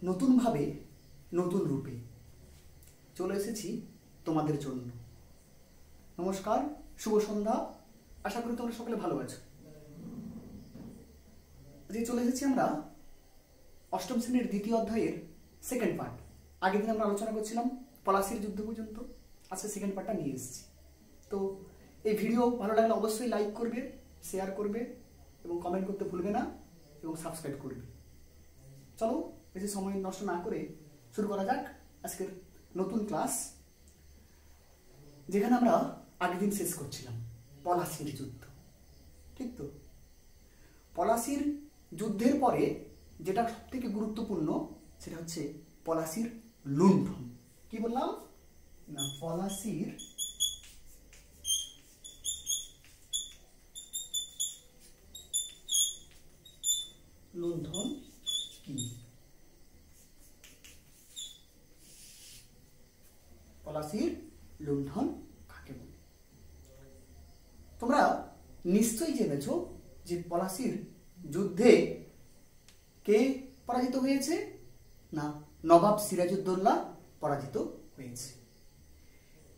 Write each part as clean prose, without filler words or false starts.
নতুনভাবে নতুন রূপে চলে এসেছি তোমাদের জন্য। নমস্কার, শুভ সন্ধ্যা। আশা করি তোমরা সকলে ভালো আছো। আজকে চলে এসেছি আমরা অষ্টম শ্রেণীর দ্বিতীয় অধ্যায়ের সেকেন্ড পার্ট। আগের দিন আমরা আলোচনা করছিলাম পলাশির যুদ্ধ পর্যন্ত, আজকে সেকেন্ড পার্টটা নিয়ে এসেছি। তো এই ভিডিও ভালো লাগলে অবশ্যই লাইক করবে, শেয়ার করবে এবং কমেন্ট করতে ভুলবে না এবং সাবস্ক্রাইব করবে। চলো বেশি সময় নষ্ট না করে শুরু করা যাক আজকের নতুন ক্লাস, যেখানে আমরা আগের দিন শেষ করছিলাম পলাশির যুদ্ধ। ঠিক তো? পলাশির যুদ্ধের পরে যেটা সব থেকে গুরুত্বপূর্ণ সেটা হচ্ছে পলাশির লুণ্ঠন। কি বললাম না? পলাশির লুণ্ঠন কি? পলাশির লুণ্ঠন কাকে বলে? তোমরা নিশ্চয়ই জেনেছো যে পলাশির যুদ্ধে কে পরাজিত হয়েছে? না, নবাব সিরাজউদ্দৌলা পরাজিত হয়েছে।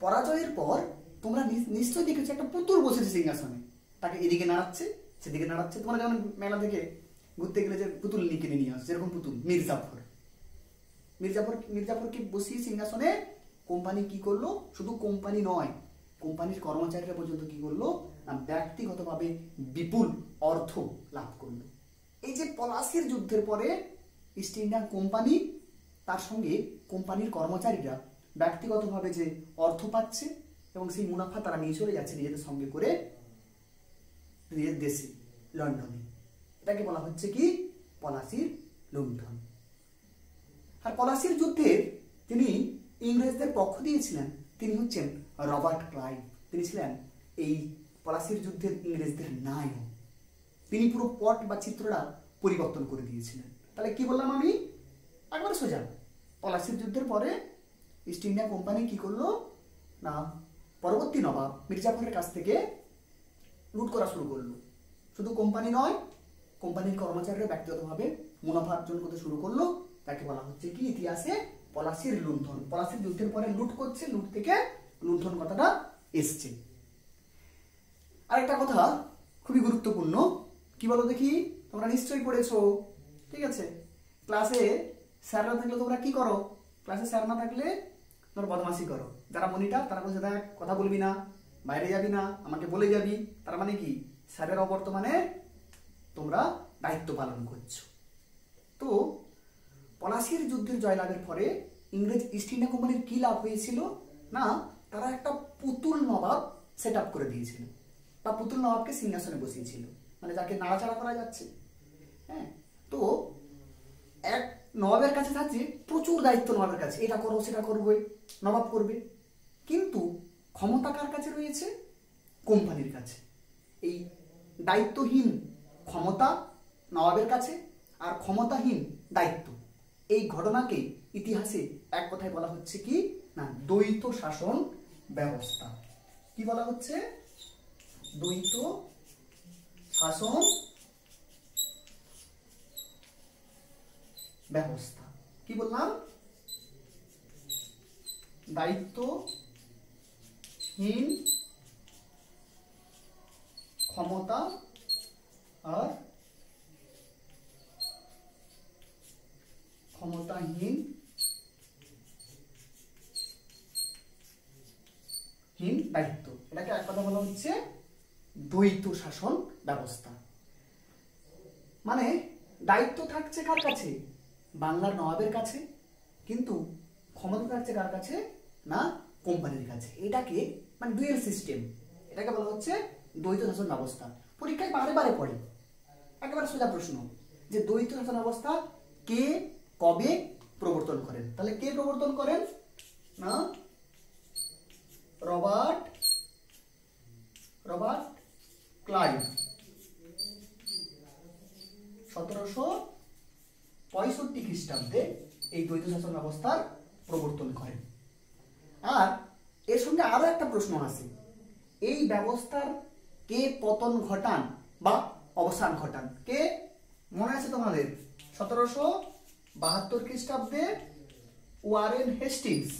পরাজয়ের পর তোমরা নিশ্চয়ই দেখেছো একটা পুতুল বসেছে সিংহাসনে, তাকে এদিকে নাড়াচ্ছে সেদিকে নাড়াচ্ছে। তোমরা যেমন মেলা থেকে ঘুরতে গেলে যে পুতুল কিনে নিয়ে আসছে, এরকম পুতুল মির্জাফরকে বসিয়ে সিংহাসনে কোম্পানি কি করলো? শুধু কোম্পানি নয়, কোম্পানির কর্মচারীরা পর্যন্ত কি করলো না ব্যক্তিগতভাবে বিপুল অর্থ লাভ করলো। এই যে পলাশির যুদ্ধের পরে ইস্ট ইন্ডিয়া কোম্পানি তার সঙ্গে কোম্পানির কর্মচারীরা ব্যক্তিগতভাবে যে অর্থ পাচ্ছে এবং সেই মুনাফা তারা নিয়ে চলে যাচ্ছে নিজেদের সঙ্গে করে নিজের দেশে লন্ডনে। এটাকে বলা হচ্ছে কি? পলাশির লুণ্ঠন। আর পলাশির যুদ্ধে তিনি ইংরেজদের পক্ষ দিয়েছিলেন, তিনি হচ্ছেন রবার্ট ক্লাইভ। তিনি ছিলেন এই পলাশির যুদ্ধের ইংরেজদের নায়ক। তিনি পুরো পট বা চিত্রটা পরিবর্তন করে দিয়েছিলেন। তাহলে কি বললাম আমি? একবার সোজা, পলাশির যুদ্ধের পরে ইস্ট ইন্ডিয়া কোম্পানি কি করলো না পরবর্তী নবাব মির্জাফরের কাছ থেকে লুট করা শুরু করলো। শুধু কোম্পানি নয়, কোম্পানির কর্মচারীরা ব্যক্তিগতভাবে মুনাফা অর্জন করতে শুরু করলো। তাকে বলা হচ্ছে কি ইতিহাসে পলাশির লুণ্ঠন। পলাশির যুদ্ধের পরে লুট করছে, লুট থেকে লুণ্ঠন কথাটা এসছে। আরেকটা কথা খুবই গুরুত্বপূর্ণ, কি বলো দেখি? তোমরা নিশ্চয়ই পড়েছো, ঠিক আছে? ক্লাসে স্যার না থাকলে তোমরা কি করো? ক্লাসে স্যার না থাকলে তোমরা বদমাশি করো। যারা মনিটর তারা বলছে দেখ কথা বলবি না, বাইরে যাবি না, আমাকে বলে যাবি। তার মানে কি? স্যারের অবর্তমানে তোমরা দায়িত্ব পালন করছো। তো পলাশির যুদ্ধের জয়লাভের পরে ইংরেজ ইস্ট ইন্ডিয়া কোম্পানির কি লাভ হয়েছিল? না, তারা একটা পুতুল নবাব সেট আপ করে দিয়েছিল, বা পুতুল নবাবকে সিংহাসনে বসিয়েছিল, মানে যাকে নাড়াচাড়া করা যাচ্ছে। হ্যাঁ, তো এক নবাবের কাছে থাকছে প্রচুর দায়িত্ব, নবাবের কাছে এটা করো সেটা করবে, নবাব করবে। কিন্তু ক্ষমতা কার কাছে রয়েছে? কোম্পানির কাছে। এই দায়িত্বহীন ক্ষমতা নবাবের কাছে আর ক্ষমতাহীন দায়িত্ব, এই ঘটনাকে ইতিহাসে এক কথায় বলা হচ্ছে কি না দ্বৈত শাসন ব্যবস্থা। কি বলা হচ্ছে? দ্বৈত শাসন ব্যবস্থা। কি বললাম? দায়িত্বহীন ক্ষমতা আর ক্ষমতাহীন দায়িত্ব। এটাকে এক কথা বলা হচ্ছে দ্বৈত শাসন ব্যবস্থা। মানে দায়িত্ব থাকছে কার কাছে? বাংলার নবাবের কাছে, কিন্তু ক্ষমতা থাকছে কার কাছে? না কোম্পানির কাছে। এটাকে মানে ডুয়েল সিস্টেম, এটাকে বলা হচ্ছে দ্বৈত শাসন ব্যবস্থা। পরীক্ষায় বারে বারে পড়ে, একেবারে সোজা প্রশ্ন যে দ্বৈত শাসন ব্যবস্থা কে কবে প্রবর্তন করেন? তাহলে কে প্রবর্তন করেন? না রবার্ট ক্লাইভ 1765 খ্রিস্টাব্দে এই দ্বৈত শাসন ব্যবস্থার প্রবর্তন করেন। আর এর সঙ্গে আরো একটা প্রশ্ন আছে, এই ব্যবস্থার কে পতন ঘটান বা অবসান ঘটান? কে মনে আছে তোমাদের? 17 72 খ্রিস্টাব্দে ওয়ারেন হেস্টিংস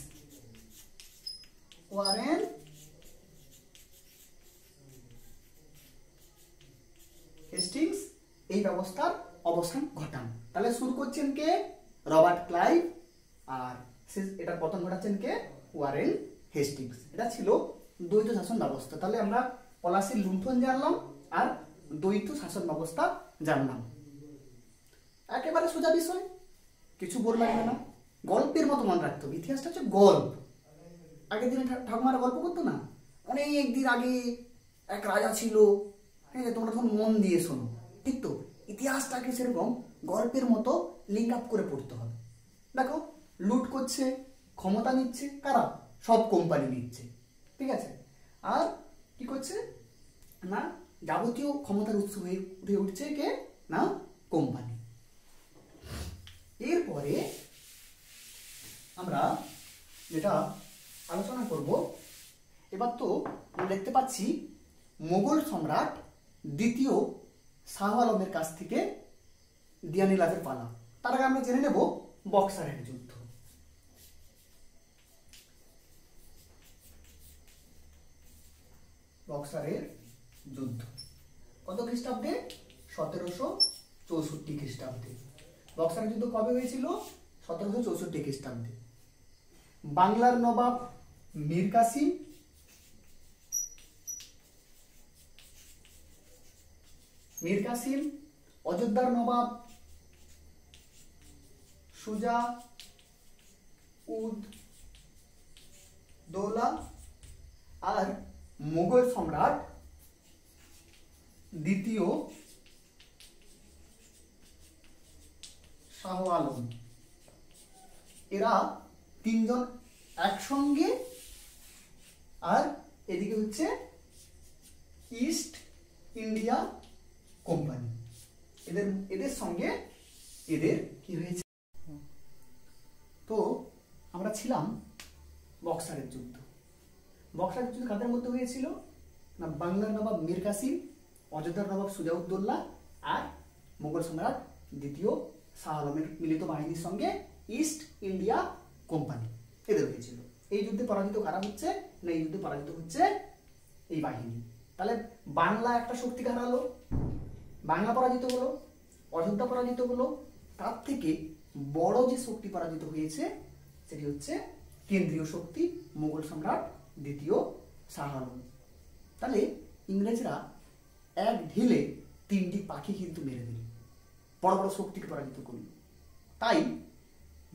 এই ব্যবস্থার অবসান ঘটান। তাহলে শুরু করছেন কে? রবার্ট ক্লাইভ, আর এটার পতন ঘটাচ্ছেন কে? Warren Hastings. এটা ছিল দ্বৈত শাসন ব্যবস্থা। তাহলে আমরা পলাশির লুণ্ঠন জানলাম আর দ্বৈত শাসন ব্যবস্থা জানলাম। একেবারে সোজা বিষয়, কিছু বল লাগবে না, গল্পের মতো মনে রাখতে হবে। ইতিহাসটা হচ্ছে গল্প। আগের দিনে ঠাকুমারা গল্প করতো না, অনেক দিন আগে এক রাজা ছিল, হ্যাঁ, তোমরা তখন মন দিয়ে শোনো, ঠিক তো? ইতিহাসটাকে সেরকম গল্পের মতো লিঙ্ক আপ করে পড়তে হবে। দেখো, লুট করছে, ক্ষমতা নিচ্ছে কারা? সব কোম্পানি নিচ্ছে, ঠিক আছে? আর কি করছে না, যাবতীয় ক্ষমতার উৎস হয়ে উঠে উঠছে কে? না, কোম্পানি। এরপরে আমরা যেটা আলোচনা করব, এবার তো আমরা দেখতে পাচ্ছি মোগল সম্রাট দ্বিতীয় শাহ আলমের কাছ থেকে দিয়ানি লাভের পালা। তার আগে আমরা জেনে নেব বক্সারের যুদ্ধ। বক্সারের যুদ্ধ কত খ্রিস্টাব্দে? 1764 খ্রিস্টাব্দে। বক্সারের যুদ্ধ কবে হয়েছিল? 1764 খ্রিস্টাব্দে। বাংলার নবাব মীর কাসিম অযোধ্যার নবাব সুজা উদ দৌলা আর মুঘল সম্রাট দ্বিতীয় শাহ আলম, এরা তিনজন একসঙ্গে, আর এদিকে হচ্ছে ইস্ট ইন্ডিয়া কোম্পানি, এদের সঙ্গে এদের কি হয়েছে? তো আমরা ছিলাম বক্সারের যুদ্ধ। বক্সারের যুদ্ধ কাদের মধ্যে হয়েছিল না? বাংলার নবাব মীর কাসিম, অযোধ্যার নবাব সুজাউদ্দৌলা আর মুঘল সম্রাট দ্বিতীয় শাহ আলমের মিলিত বাহিনীর সঙ্গে ইস্ট ইন্ডিয়া কোম্পানি, এদের হয়েছিল। এই যুদ্ধে পরাজিত কারা হচ্ছে না? এই যুদ্ধে পরাজিত হচ্ছে এই বাহিনী। তাহলে বাংলা একটা শক্তি হারালো, বাংলা পরাজিত হলো, অযোধ্যা পরাজিত হলো, তার থেকে বড় যে শক্তি পরাজিত হয়েছে সেটি হচ্ছে কেন্দ্রীয় শক্তি মুঘল সম্রাট দ্বিতীয় শাহ আলম। তাহলে ইংরেজরা এক ঢিলে তিনটি পাখি কিন্তু মেরে দিল, বড় বড় শক্তিকে পরাজিত করল। তাই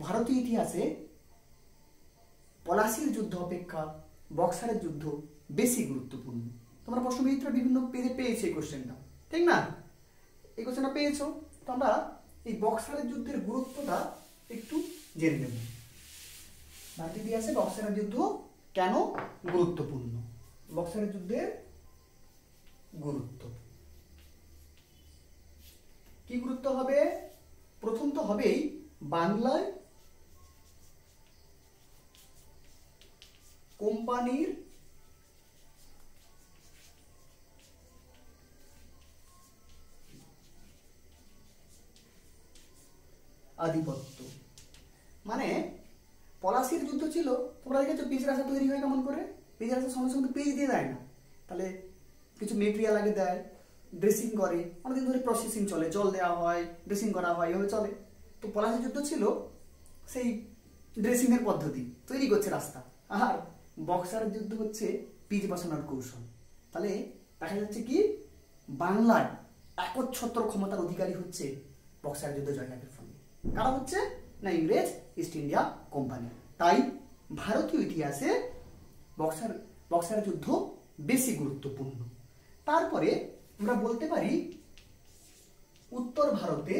ভারতীয় ইতিহাসে পলাশির যুদ্ধ অপেক্ষা বক্সারের যুদ্ধ বেশি গুরুত্বপূর্ণ। তোমরা প্রশ্নবিদরা বিভিন্ন পেজে পেয়েছো এই কোশ্চেনটা, ঠিক না? এই কোশ্চেনটা পেয়েছো, তো আমরা এই বক্সারের যুদ্ধের গুরুত্বটা একটু জেনে নেব। ভারতীয় ইতিহাসে বক্সারের যুদ্ধ কেন গুরুত্বপূর্ণ? বক্সারের যুদ্ধের গুরুত্ব কি? গুরুত্ব হবে, প্রথম তো হবেই বাংলায় কোম্পানির আধিপত্য। মানে পলাশির যুদ্ধ ছিল, তোমরা দেখেছো পিচ রাস্তা তৈরি হয় কেমন করে? পিচ রাস্তার সঙ্গে সঙ্গে পিচ দিয়ে দেয় না, তাহলে কিছু মেটেরিয়াল আগে দেয়, ড্রেসিং করে, অনেকদিন ধরে প্রসেসিং চলে, জল দেওয়া হয়, ড্রেসিং করা হয়, এভাবে চলে। তো পলাশির যুদ্ধ ছিল সেই ড্রেসিং এর পদ্ধতি, তৈরি করছে রাস্তা। আর বক্সারের যুদ্ধ হচ্ছে পিচ বসানোর কৌশল। তাহলে দেখা যাচ্ছে কি বাংলায় একচ্ছত্র ক্ষমতার অধিকারী হচ্ছে বক্সারের যুদ্ধ জয়লাভের ফলে। কারা হচ্ছে না? ইংরেজ, ইস্ট ইন্ডিয়া কোম্পানি। তাই ভারতীয় ইতিহাসে বক্সারের যুদ্ধ বেশি গুরুত্বপূর্ণ। তারপরে আমরা বলতে পারি উত্তর ভারতে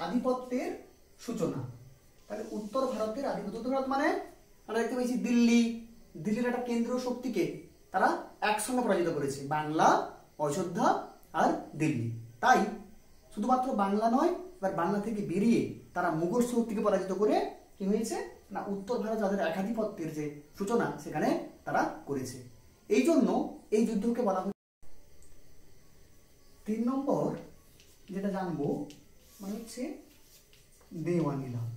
আধিপত্যের সূচনা। তাহলে উত্তর ভারতের আধিপত্য, উত্তর ভারত মানে আমরা দেখতে পাচ্ছি দিল্লির একটা কেন্দ্রীয় শক্তিকে তারা একসঙ্গে পরাজিত করেছে, বাংলা, অযোধ্যা আর দিল্লি। তাই শুধুমাত্র বাংলা নয়, এবার বাংলা থেকে বেরিয়ে তারা মুঘল শক্তিকে পরাজিত করে কি হয়েছে না উত্তর ভারত যাদের একাধিপত্যের যে সূচনা সেখানে তারা করেছে। এই জন্য এই যুদ্ধকে বলা হয়। 3 নম্বর যেটা জানবো মানে হচ্ছে দেওয়ানি লাভ।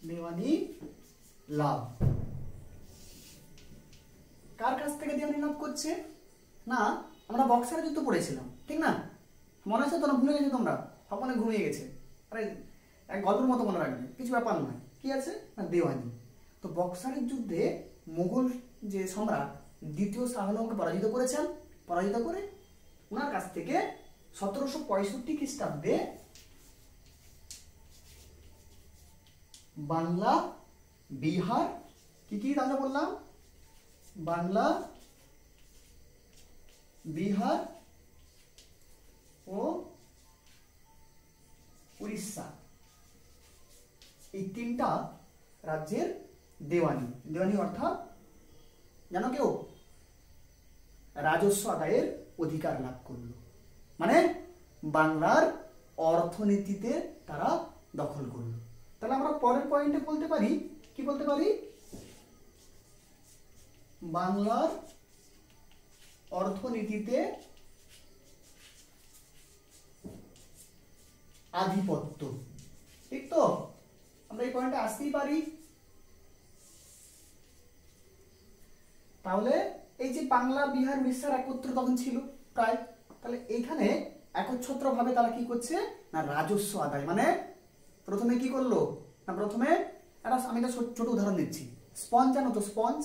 দেওয়ানি লাভ কার কাছ থেকে দেওয়ানি লাভ করছে? না আমরা বক্সারের যুদ্ধ পড়েছিলাম, ঠিক না? মনে আছে তো না? ভুলে গেছো তোমরা? স্বপ্নে ঘুমিয়ে গেছে। আরে এক গল্পের মতো মনে রাখবে, কিছু ব্যাপার নয়। কি আছে না দেওয়ানি। তো বক্সারের যুদ্ধে মোগল যে সম্রাট দ্বিতীয় শাহ আলমকে পরাজিত করেছেন, পরাজিত করে ওনার কাছ থেকে 1765 খ্রিস্টাব্দে বাংলা, বিহার, কি কি তাহলে বললাম? বাংলা, বিহার ও উড়িষ্যা, এই 3টা রাজ্যের দেওয়ানি। দেওয়ানি অর্থাৎ জানো কেউ? রাজস্ব আদায়ের অধিকার লাভ করলো, মানে বাংলার অর্থনীতিতে তারা দখল করলো। তাহলে আমরা পরের পয়েন্টে বলতে পারি, কি বলতে পারি? বাংলার অর্থনীতিতে আধিপত্য, ঠিক তো? আমরা এই পয়েন্টে আসতেই পারি। তাহলে এই যে বাংলা, বিহার, উড়িষ্যার একত্র তখন ছিল প্রায়, তাহলে এইখানে একচ্ছত্র ভাবে তারা কি করছে না রাজস্ব আদায়। মানে প্রথমে কি করলো না, প্রথমে আমি একটা ছোট উদাহরণ দিচ্ছি। স্পঞ্জ জানো তো? স্পঞ্জ,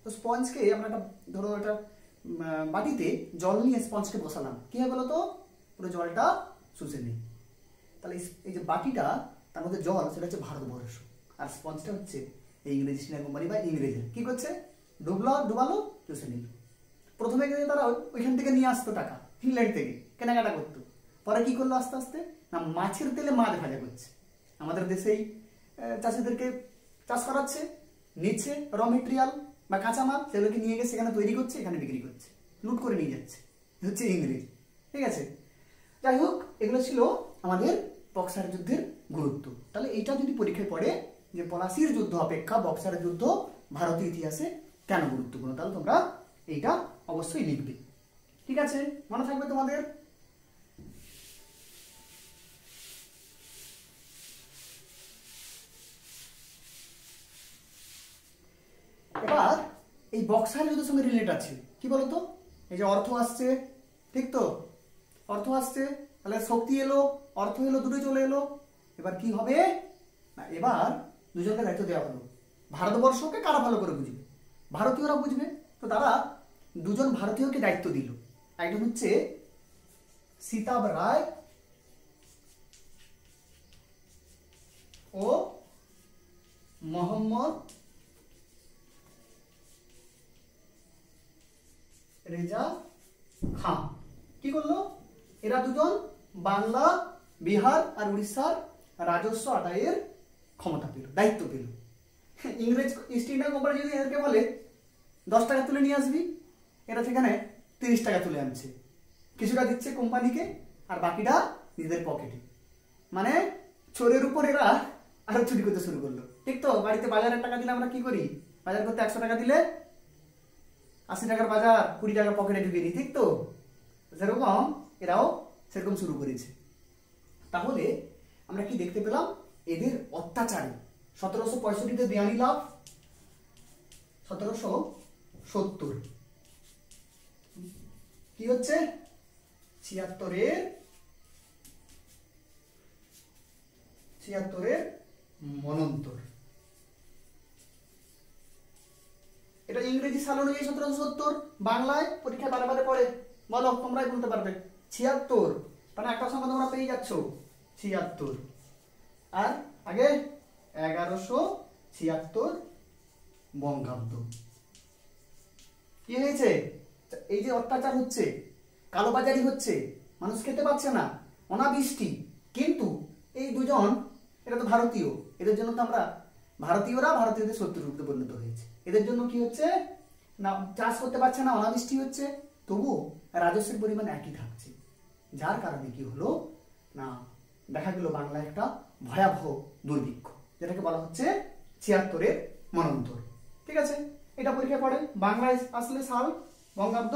তো স্পঞ্জকে আমরা একটা ধরো একটা বাটিতে জল নিয়ে স্পঞ্জকে বসালাম, কি হয় বলো তো? পুরো জলটা শুষে নেই। তাহলে এই যে বাটিটা তার মধ্যে জল, সেটা হচ্ছে ভারতবর্ষ, আর স্পঞ্জটা হচ্ছে এই ইংরেজ ইস্ট ইন্ডিয়া কোম্পানি বা ইংরেজের। কি করছে? ডুবালো, চুষে নিল। প্রথমে কিন্তু তারা ওইখান থেকে নিয়ে আসতো টাকা, ইংল্যান্ড থেকে কেনাকাটা করতো। পরে কি করলো আস্তে আস্তে না মাছের তেলে মাছ ভাজা করছে, আমাদের দেশেই চাষিদেরকে চাষ করাচ্ছে, নিচ্ছে র মেটেরিয়াল বা কাঁচামাল, সেগুলোকে নিয়ে গিয়ে সেখানে তৈরি করছে, এখানে বিক্রি করছে, লুট করে নিয়ে যাচ্ছে, হচ্ছে ইংরেজ। ঠিক আছে, যাই হোক, এগুলো ছিল আমাদের বক্সার যুদ্ধের গুরুত্ব। তাহলে এইটা যদি পরীক্ষায় পড়ে যে পলাশির যুদ্ধ অপেক্ষা বক্সারের যুদ্ধ ভারতীয় ইতিহাসে কেন গুরুত্বপূর্ণ, তাহলে তোমরা এইটা অবশ্যই লিখবে। ঠিক আছে, মনে থাকবে তোমাদের। এবার এই বক্সার যুদ্ধের সঙ্গে রিলেট আছে কি বলতো? এই যে অর্থ আসছে, ঠিক তো? অর্থ আসছে, তাহলে শক্তি এলো, অর্থ এলো, দুটোই চলে এলো। এবার কি হবে না, এবার দুজনকে দায়িত্ব দেওয়া হলো। ভারতবর্ষকে কারা ভালো করে বুঝবে? ভারতীয়রা বুঝবে। তো তারা দুজন ভারতীয়কে দায়িত্ব দিল। একজন হচ্ছে সীতাব রায় ও মোহাম্মদ রেজা খান। কি করলো? এরা দুজন বাংলা, বিহার আর উড়িষ্যার রাজস্ব আদায়ের ক্ষমতা পেল, দায়িত্ব পেল। ইংরেজ ইস্ট ইন্ডিয়া কোম্পানি যদি এদেরকে বলে 10 টাকা তুলে নিয়ে আসবি, এরা সেখানে 30 টাকা তুলে আনছে, কিছুটা দিচ্ছে কোম্পানিকে আর বাকিটা নিজেদের পকেটে। মানে চোরের উপর এরা আরো চুরি করতে শুরু করলো। ঠিক তো? বাড়িতে বাজারের টাকা দিলে আমরা কি করি? বাজার করতে 100 টাকা দিলে 80 টাকার বাজার 20 টাকা পকেটে ঢুকিয়ে দিই, ঠিক তো? যেরকম এরাও সেরকম শুরু করেছে। তাহলে আমরা কি দেখতে পেলাম? এদের অত্যাচারে 1765-তে দেওয়ানি লাভ, 1770 কি হচ্ছে 76-এর মনন্তর। এটা ইংরেজি সাল অনুযায়ী 1770, বাংলায় পরীক্ষায় বারে বারে পড়ে, বলো তোমরাই বলতে পারবে। 76 মানে একটা সংখ্যা তোমরা পেয়ে যাচ্ছ 76, আর আগে 1176 বঙ্গাব্দ। কি হয়েছে? এই যে অত্যাচার হচ্ছে, কালোবাজারি হচ্ছে, মানুষ খেতে পাচ্ছে না, অনাবৃষ্টি, কিন্তু এই দুজন এরা তো ভারতীয়, এদের জন্য তো আমরা ভারতীয়রা ভারতীয়দের শত্রুর রূপে পরিণত হয়েছে। এদের জন্য কি হচ্ছে না, চাষ করতে পারছে না, অনাবৃষ্টি হচ্ছে, তবুও রাজস্বের পরিমাণ একই থাকছে। যার কারণে কি হলো না, দেখা গেল বাংলায় একটা ভয়াবহ দুর্ভিক্ষ, যেটাকে বলা হচ্ছে 76-এর মন্বন্তর। ঠিক আছে, এটা পরীক্ষায় পড়ে। বাংলায় আসলে সাল বঙ্গাব্দ,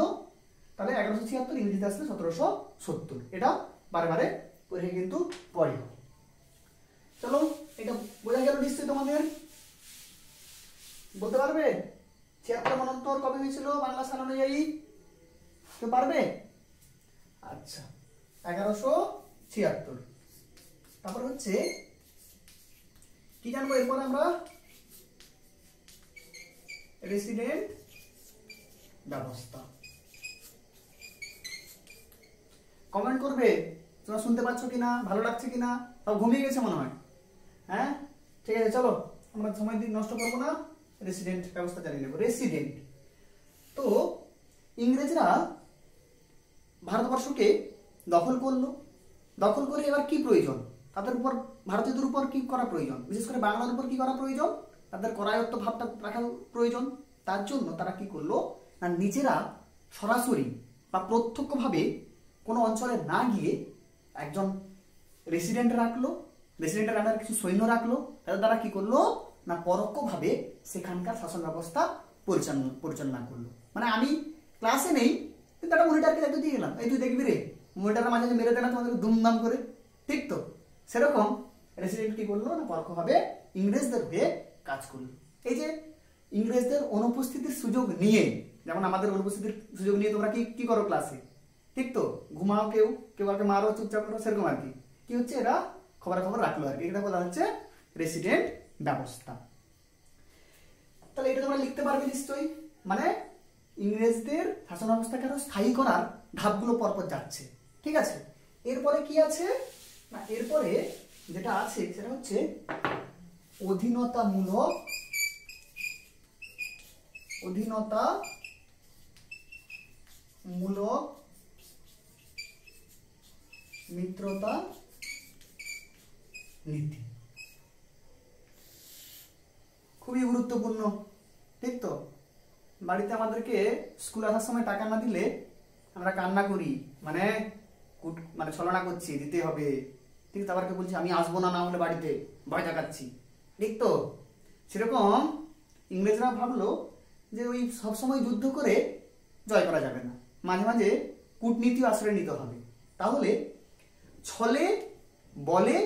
তাহলে 1176, ইংরেজিতে আসলে 1770। এটা বারে বারে পরীক্ষা কিন্তু পড়ে। চলো, এটা বোঝা গেল নিশ্চয়ই তোমাদের? বলতে পারবে 76 মন্বন্তর কবে হয়েছিল বাংলা সাল অনুযায়ী? কেউ পারবে? আচ্ছা, 1176। তারপর হচ্ছে কি জানবো এরপর আমরা? রেসিডেন্ট ব্যবস্থা। কমেন্ট করবে তোমরা শুনতে পাচ্ছ কিনা, ভালো লাগছে কিনা। সব ঘুমিয়ে গেছে মনে হয়। হ্যাঁ, ঠিক আছে, চলো আমরা সময় দিন নষ্ট করবো না, রেসিডেন্ট ব্যবস্থা জানিয়ে নেব। রেসিডেন্ট তো ইংরেজরা ভারতবর্ষকে দখল করলো। দখল করে এবার কি প্রয়োজন তাদের উপর, ভারতীয়দের উপর কি করা প্রয়োজন, বিশেষ করে বাংলার উপর কি করা প্রয়োজন? তাদের করায়ত্ত ভাবটা রাখা প্রয়োজন। তার জন্য তারা কি করলো না, নিজেরা সরাসরি বা প্রত্যক্ষভাবে কোনো অঞ্চলে না গিয়ে একজন রেসিডেন্ট রাখলো, রেসিডেন্টের আন্ডারে কিছু সৈন্য রাখলো। তাদের দ্বারা কি করলো না, পরোক্ষভাবে সেখানকার শাসন ব্যবস্থা পরিচালনা করলো। মানে আমি ক্লাসে নেই কিন্তু একটা মনিটরকে দায়িত্ব দিয়ে গেলাম, এই তুই দেখবি রে, মনিটরের মাঝে মেরে দেয় না তোমাদের দুমদাম করে, ঠিক তো? সেরকম রেসিডেন্ট কি করলো না, পরোক্ষভাবে ইংরেজদের হয়ে কাজ করলো। এই যে ইংরেজদের অনুপস্থিতির সুযোগ নিয়ে, যেমন আমাদের অনুপস্থিতির সুযোগ নিয়ে তোমরা কি করো ক্লাসে, ঠিক তো? ঘুমাও, কেউ কাউকে মারো, চুপচাপ করো, সেরকম আর কি। কি হচ্ছে, এরা খবর রাখলো আর কি। এটা বলা হচ্ছে রেসিডেন্ট ব্যবস্থা। তাহলে এটা তোমরা লিখতে পারবে নিশ্চয়ই। মানে ইংরেজদের শাসন ব্যবস্থাকে আরো স্থায়ী করার ধাপগুলো পরপর যাচ্ছে। ঠিক আছে, এরপরে কি আছে না, এরপরে যেটা আছে সেটা হচ্ছে অধীনতামূলক মিত্রতা নীতি। খুবই গুরুত্বপূর্ণ, ঠিক তো? বাড়িতে আমাদেরকে স্কুল আসার সময় টাকা না দিলে আমরা কান্না করি, মানে ছলনা করছি, দিতে হবে, ঠিক? তারপর কে বলছি আমি আসবো না, না হলে বাড়িতে ভয় দেখাচ্ছি, ঠিক তো? সেরকম ইংরেজরা ভাবলো যে ওই সবসময় যুদ্ধ করে জয় করা যাবে না, মাঝে মাঝে কূটনীতি আশ্রয় নিতে হবে। তাহলে ছলে বলে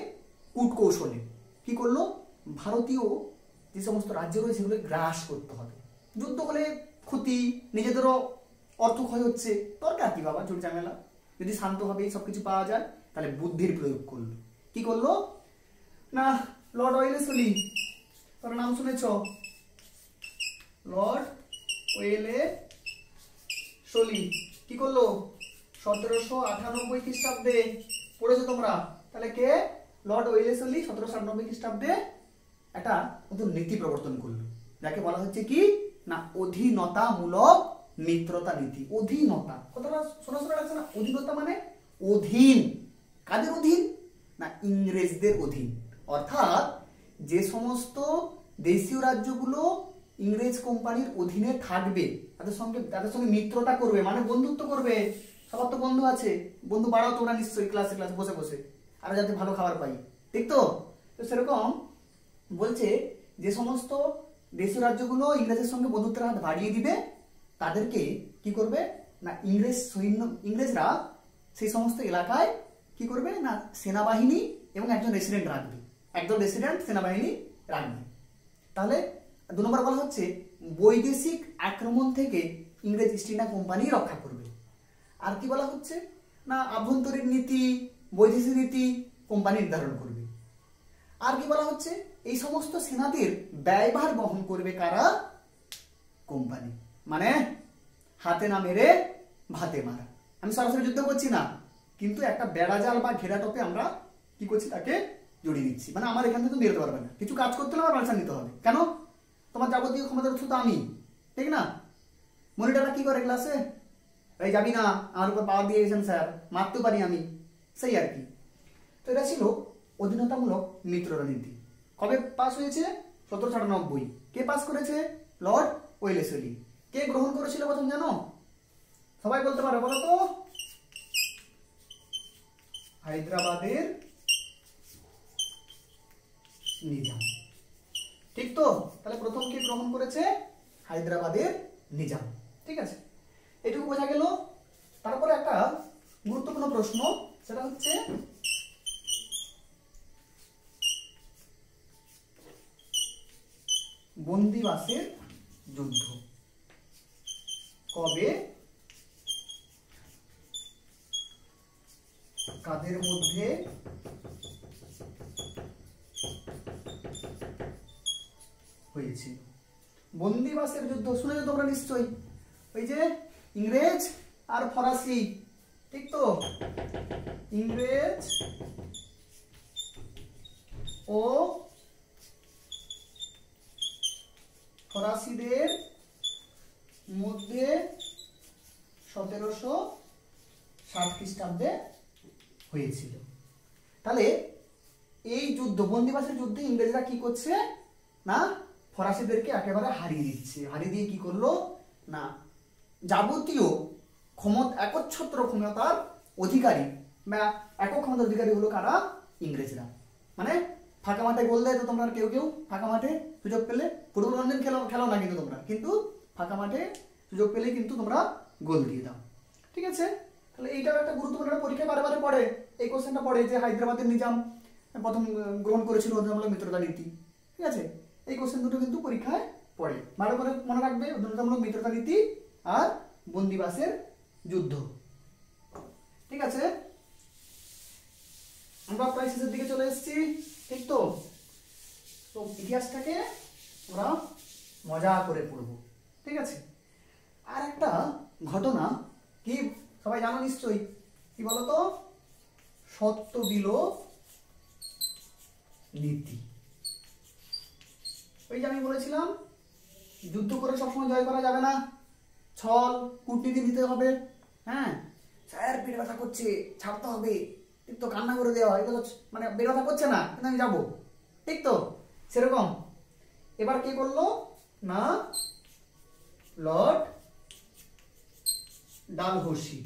কূটকৌশলে কি করলো, ভারতীয় যে সমস্ত রাজ্য রয়েছে সেগুলো গ্রাস করতে হবে। যুদ্ধ হলে ক্ষতি, নিজেদেরও অর্থ ক্ষয় হচ্ছে, দরকার কি বাবা ঝুট ঝামেলা? যদি শান্তভাবে সবকিছু পাওয়া যায়, তাহলে বুদ্ধির প্রয়োগ করলো। কি করলো না, লর্ড ওয়েলেসলি, তার নাম শুনেছ? লর্ড ওয়েলেসলি কি করলো 1798 খ্রিস্টাব্দে, পড়েছো তোমরা? তাহলে কে? লর্ড ওয়েলেসলি 1798 খ্রিস্টাব্দে একটা নতুন নীতি প্রবর্তন করলো, যাকে বলা হচ্ছে কি না, অধীনতামূলক মিত্রতা নীতি। অধীনতা কথাটা শোনা লাগছে না? অধীনতা মানে অধীন। কাদের অধীন না, ইংরেজদের অধীন। অর্থাৎ যে সমস্ত দেশীয় রাজ্যগুলো ইংরেজ কোম্পানির অধীনে থাকবে তাদের সঙ্গে মিত্রতা করবে, মানে বন্ধুত্ব করবে। সবার তো বন্ধু আছে, বন্ধু বাড়াও তোমরা নিশ্চয়ই ক্লাসে বসে বসে, আর যাতে ভালো খাবার পাই, ঠিক তো? তো সেরকম বলছে যে সমস্ত দেশীয় রাজ্যগুলো ইংরেজের সঙ্গে বন্ধুত্বের হাত বাড়িয়ে দিবে, তাদেরকে কি করবে না, ইংরেজরা সেই সমস্ত এলাকায় কি করবে না, সেনাবাহিনী এবং একজন রেসিডেন্ট রাখবে, একজন রেসিডেন্ট সেনাবাহিনী রাখবে। তাহলে 2 নম্বর বলা হচ্ছে বৈদেশিক আক্রমণ থেকে ইংরেজ ইস্ট ইন্ডিয়া কোম্পানি রক্ষা করবে। আর কি বলা হচ্ছে না, আভ্যন্তরীণ নীতি, বৈদেশিক নীতি কোম্পানি নির্ধারণ করবে। আর কি বলা হচ্ছে, এই সমস্ত সেনাদের ব্যয়ভার বহন করবে কারা? কোম্পানি। মানে হাতে না মেরে ভাতে মারা। আমি সরাসরি যুদ্ধ করছি না, কিন্তু একটা বেড়াজাল বা ঘেরাটোপে আমরা কি করছি, তাকে জড়িয়ে দিচ্ছি। মানে আমার এখান থেকে বেরোতে পারবে না, কিছু কাজ করতে হলে আমার পারমিশন নিতে হবে। কেন? তোমার যাবতীয় ক্ষমতার উৎস তো আমি, ঠিক না? মনিটররা কি করে ক্লাসে, এই যাবি না, আমার উপর পাওয়ার দিয়ে গেছেন স্যার, মারতে পারি আমি, সেই আর কি। তো এটা ছিল অধীনতামূলক মিত্রতা নীতি। কবে পাস হয়েছে? 1798। কে পাস করেছে? Lord Wellesley. কে গ্রহণ করেছিল প্রথম জানো? সবাই বলতে পারো, বলো তো? হায়দ্রাবাদের নিজাম। ঠিক তো? তাহলে প্রথম কে গ্রহণ করেছে? হায়দ্রাবাদের নিজাম। ঠিক আছে, এটুকু বোঝা গেল। তারপরে একটা গুরুত্বপূর্ণ প্রশ্ন, সেটা হচ্ছে বন্দিবাসের যুদ্ধ কবে, কাদের মধ্যে হয়েছিল? বন্দিবাসের যুদ্ধ শুনেছো তোমরা নিশ্চয়ই, ওই যে ইংরেজ আর ফরাসি, ঠিক তো? ইংরেজ ও ফরাসিদের মধ্যে 1760 খ্রিস্টাব্দে হয়েছিল। তাহলে এই যুদ্ধ, বন্দিবাসের যুদ্ধে ইংরেজরা কি করছে না, ফরাসিদেরকে একেবারে হারিয়ে দিচ্ছে। হারিয়ে দিয়ে কি করলো না, যাবতীয় একচ্ছত্র ক্ষমতার অধিকারী বা একক ক্ষমতার অধিকারী হলো কারা? ইংরেজরা। মানে ফাঁকা মাঠে গোল দেয় তো তোমরা কেউ কেউ, ফাঁকা মাঠে সুযোগ পেলে, ফুটবল রঞ্জন খেলো না কিন্তু তোমরা, কিন্তু ফাঁকা মাঠে সুযোগ পেলে কিন্তু তোমরা গোল দিয়ে দাও। ঠিক আছে, তাহলে এইটাও একটা গুরুত্বপূর্ণ পরীক্ষা বারে পড়ে, এই কোশ্চেনটা পড়ে যে হায়দ্রাবাদের নিজাম প্রথম গ্রহণ করেছিল অধীনতামূলক মিত্রতা নীতি। ঠিক আছে, এই কোশ্চেন দুটো কিন্তু পরীক্ষায় পড়ে, বারে মনে রাখবে, অধীনতামূলক মিত্রতা নীতি আর বন্দিবাসের যুদ্ধ। ঠিক আছে, আমরা প্রায় শেষের দিকে চলে এসেছি। ঠিক তো? তো ইতিহাসটাকে আমরা মজা করে পড়বো। ঠিক আছে, আর একটা ঘটনা কি সবাই জানো নিশ্চয়ই, কি বলতো? সত্য বিলোপ নীতি। ওই যে আমি বলেছিলাম, যুদ্ধ করে সবসময় জয় করা যাবে না, ছল কূটনীতি দিতে হবে। হ্যাঁ, স্যার পেট ব্যথা করছে, ছাড়তে হবে, ঠিক তো? কান্না করে দেওয়া, এগুলো মানে পেট ব্যথা করছে না কিন্তু আমি যাবো, ঠিক তো? সেরকম এবার কে করলো না, লর্ড ডালহৌসি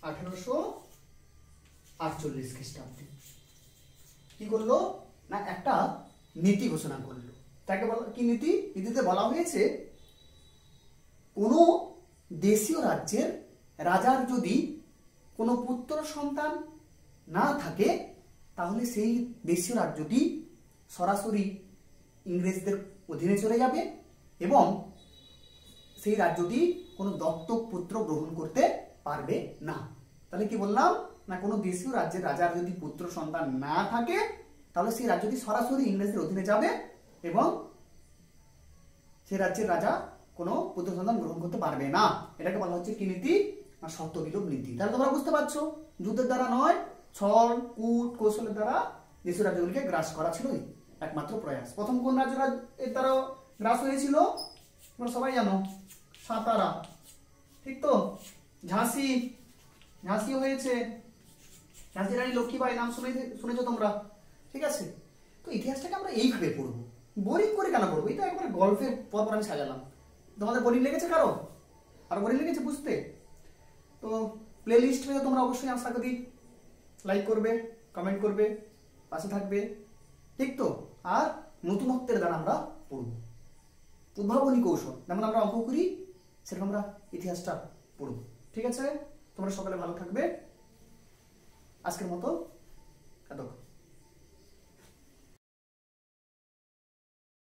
1848 খ্রিস্টাব্দে কি করলো না, একটা নীতি ঘোষণা করলো। তাকে বলা কি নীতি? নীতিতে বলা হয়েছে, কোনো দেশীয় রাজ্যের রাজার যদি কোনো পুত্র সন্তান না থাকে, তাহলে সেই দেশীয় রাজ্যটি সরাসরি ইংরেজদের অধীনে চলে যাবে এবং সেই রাজ্যটি কোনো দত্তক পুত্র গ্রহণ করতে পারবে না। তাহলে কি বললাম না, কোনো দেশীয় রাজ্যের রাজার যদি পুত্র সন্তান না থাকে, তাহলে সেই রাজ্যটি সরাসরি ইংরেজদের অধীনে যাবে এবং সেই রাজ্যের রাজা কোনো পুত্র সন্তান গ্রহণ করতে পারবে না। এটাকে বলা হচ্ছে কি নীতি? না, সত্য বিলোপ নীতি। তাহলে তোমরা বুঝতে পারছো, যুদ্ধের দ্বারা নয়, ছল কূট কৌশলের দ্বারা দেশীয় রাজ্যগুলিকে গ্রাস করা ছিল একমাত্র প্রয়াস। প্রথম কোন রাজ্যের এর দ্বারা গ্রাস হয়েছিল তোমরা সবাই জানো, সাতারা। ঠিক তো? ঝাঁসিও হয়েছে, ঝাঁসি রানী লক্ষ্মীবাই নাম শুনেছো তোমরা। ঠিক আছে, তো ইতিহাসটাকে আমরা এইভাবে পড়বো, বোরিং করে কেন পড়বো? এটা একবারে গল্পের পর আমি সাজালাম। তোমাদের বোরিং লেগেছে কারো? আর বোরিং লেগেছে বুঝতে? তো প্লে লিস্ট হয়ে তোমরা অবশ্যই আশা করি লাইক করবে, কমেন্ট করবে, পাশে থাকবে। ঠিক তো? আর নতুনত্বের দ্বারা আমরা পড়ব, উদ্ভাবনী কৌশল, যেমন আমরা অঙ্ক করি সেরকম আমরা ইতিহাসটা পড়ব। ঠিক আছে, তোমরা সকালে ভালো থাকবে। আজকের মতো এতক্ষণ।